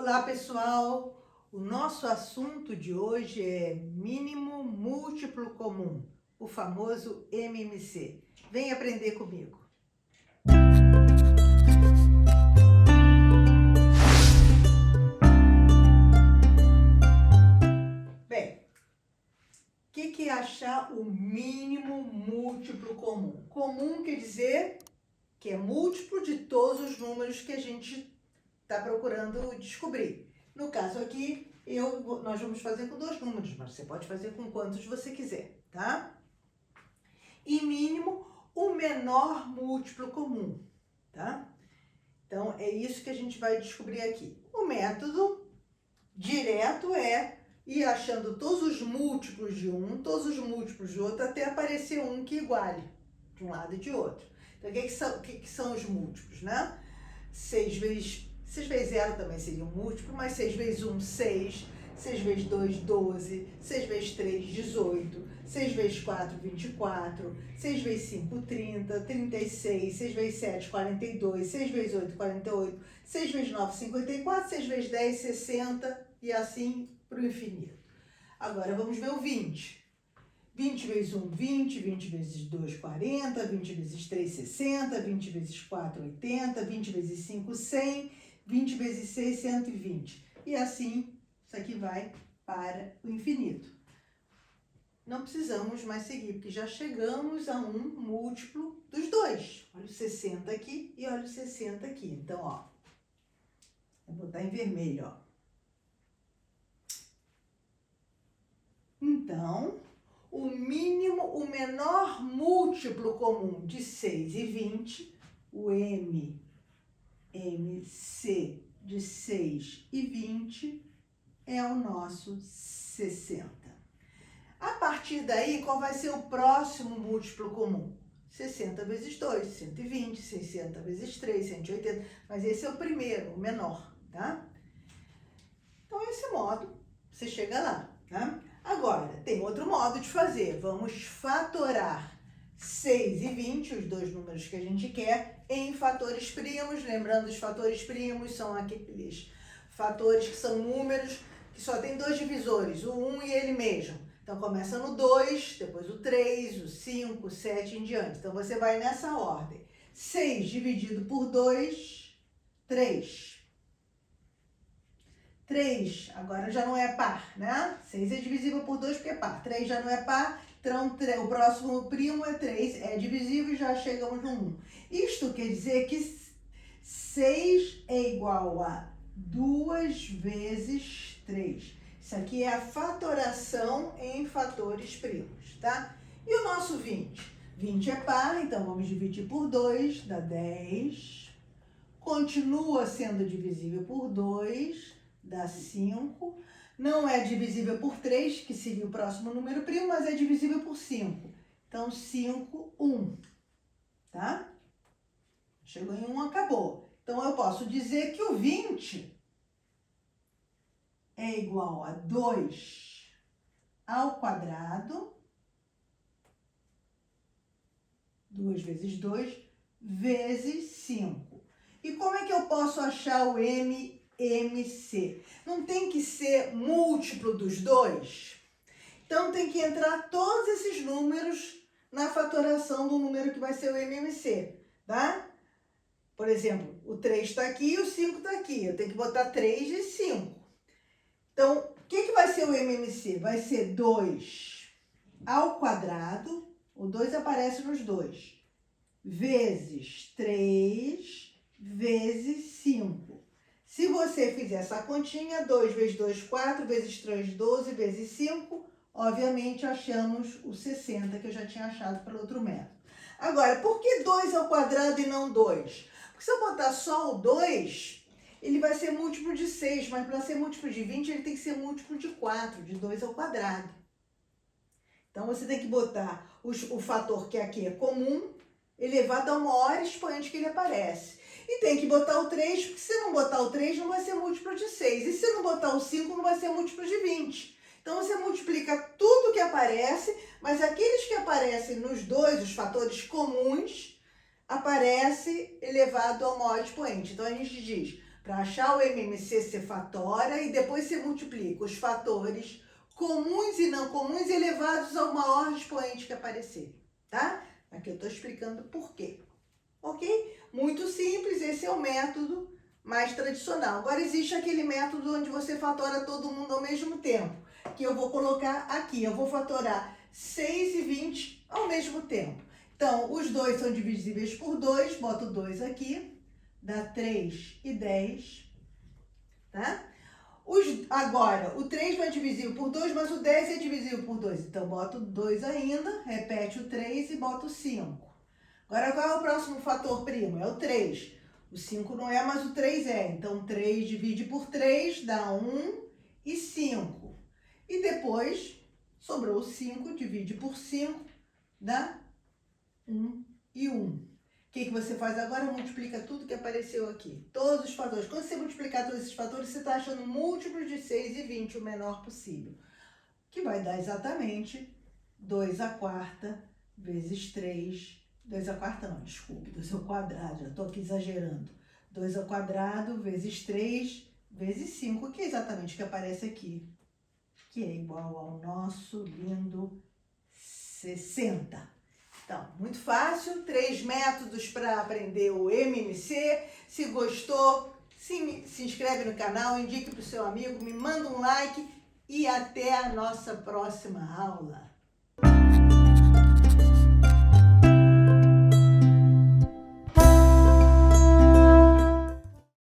Olá, pessoal! O nosso assunto de hoje é mínimo múltiplo comum, o famoso MMC. Vem aprender comigo. Bem, o que é achar o mínimo múltiplo comum? Comum quer dizer que é múltiplo de todos os números que a gente está procurando descobrir. No caso aqui, nós vamos fazer com 2 números, mas você pode fazer com quantos você quiser, tá? E mínimo, o menor múltiplo comum, tá? Então, é isso que a gente vai descobrir aqui. O método direto é ir achando todos os múltiplos de um, todos os múltiplos de outro, até aparecer um que iguale de um lado e de outro. Então, o que são os múltiplos, né? 6 vezes 0 também seria um múltiplo, mas 6 vezes 1, 6. 6 vezes 2, 12. 6 vezes 3, 18. 6 vezes 4, 24. 6 vezes 5, 30. 36. 6 vezes 7, 42. 6 vezes 8, 48. 6 vezes 9, 54. 6 vezes 10, 60. E assim para o infinito. Agora vamos ver o 20. 20 vezes 1, 20, 20 vezes 2, 40, 20 vezes 3, 60, 20 vezes 4, 80, 20 vezes 5, 100, 20 vezes 6, 120. E assim, isso aqui vai para o infinito. Não precisamos mais seguir, porque já chegamos a um múltiplo dos dois. Olha o 60 aqui e olha o 60 aqui. Então, ó, vou botar em vermelho, ó. Então, o mínimo, o menor múltiplo comum de 6 e 20, o MMC de 6 e 20 é o nosso 60. A partir daí, qual vai ser o próximo múltiplo comum? 60 vezes 2, 120, 60 vezes 3, 180, mas esse é o primeiro, o menor, tá? Então, esse modo, você chega lá, tá? Agora, tem outro modo de fazer. Vamos fatorar 6 e 20, os dois números que a gente quer, em fatores primos. Lembrando, os fatores primos são aqueles fatores que são números que só tem 2 divisores, o 1 e ele mesmo. Então, começa no 2, depois o 3, o 5, o 7 em diante. Então, você vai nessa ordem. 6 dividido por 2, 3. 3, agora já não é par, né? 6 é divisível por 2 porque é par. 3 já não é par, então o próximo primo é 3, é divisível e já chegamos no 1. Isto quer dizer que 6 é igual a 2 vezes 3. Isso aqui é a fatoração em fatores primos, tá? E o nosso 20? 20 é par, então vamos dividir por 2, dá 10. Continua sendo divisível por 2, dá 5. Não é divisível por 3, que seria o próximo número primo, mas é divisível por 5. Então, 5, 1. Tá? Chegou em 1, acabou. Então, eu posso dizer que o 20 é igual a 2 ao quadrado, 2 vezes 2, vezes 5. E como é que eu posso achar o MMC? Não tem que ser múltiplo dos dois? Então, tem que entrar todos esses números na fatoração do número que vai ser o MMC, tá? Por exemplo, o 3 está aqui e o 5 está aqui. Eu tenho que botar 3 e 5. Então, o que vai ser o MMC? Vai ser 2 ao quadrado, o 2 aparece nos dois, vezes 3 vezes 5. Se você fizer essa continha, 2 vezes 2, 4, vezes 3, 12, vezes 5, obviamente achamos o 60, que eu já tinha achado pelo outro método. Agora, por que 2 ao quadrado e não 2? Porque se eu botar só o 2, ele vai ser múltiplo de 6, mas para ser múltiplo de 20, ele tem que ser múltiplo de 4, de 2 ao quadrado. Então, você tem que botar o fator que aqui é comum, elevado ao maior expoente que ele aparece. E tem que botar o 3, porque se não botar o 3, não vai ser múltiplo de 6. E se não botar o 5, não vai ser múltiplo de 20. Então, você multiplica tudo que aparece, mas aqueles que aparecem nos dois, os fatores comuns, aparece elevado ao maior expoente. Então, a gente diz, Para achar o MMC, você fatora e depois você multiplica os fatores comuns e não comuns elevados ao maior expoente que aparecer, tá? Aqui eu estou explicando por quê, ok? Muito simples, esse é o método mais tradicional. Agora existe aquele método onde você fatora todo mundo ao mesmo tempo, que eu vou colocar aqui. Eu vou fatorar 6 e 20 ao mesmo tempo. Então, os dois são divisíveis por 2, boto 2 aqui, dá 3 e 10, tá? Agora, o 3 não é divisível por 2, mas o 10 é divisível por 2. Então, boto 2 ainda, repete o 3 e boto 5. Agora, qual é o próximo fator primo? É o 3. O 5 não é, mas o 3 é. Então, 3 divide por 3 dá 1 e 5. E depois, sobrou o 5, divide por 5, dá 1 e 1. O que você faz agora? Multiplica tudo que apareceu aqui. Todos os fatores. Quando você multiplicar todos esses fatores, você está achando múltiplos de 6 e 20, o menor possível. Que vai dar exatamente 2 a quarta vezes 3. 2 a quarta não, desculpe, 2 ao quadrado, já estou aqui exagerando. 2 ao quadrado vezes 3 vezes 5, que é exatamente o que aparece aqui. Que é igual ao nosso lindo 60. Então, muito fácil, 3 métodos para aprender o MMC. Se gostou, se inscreve no canal, indique para o seu amigo, me manda um like e até a nossa próxima aula.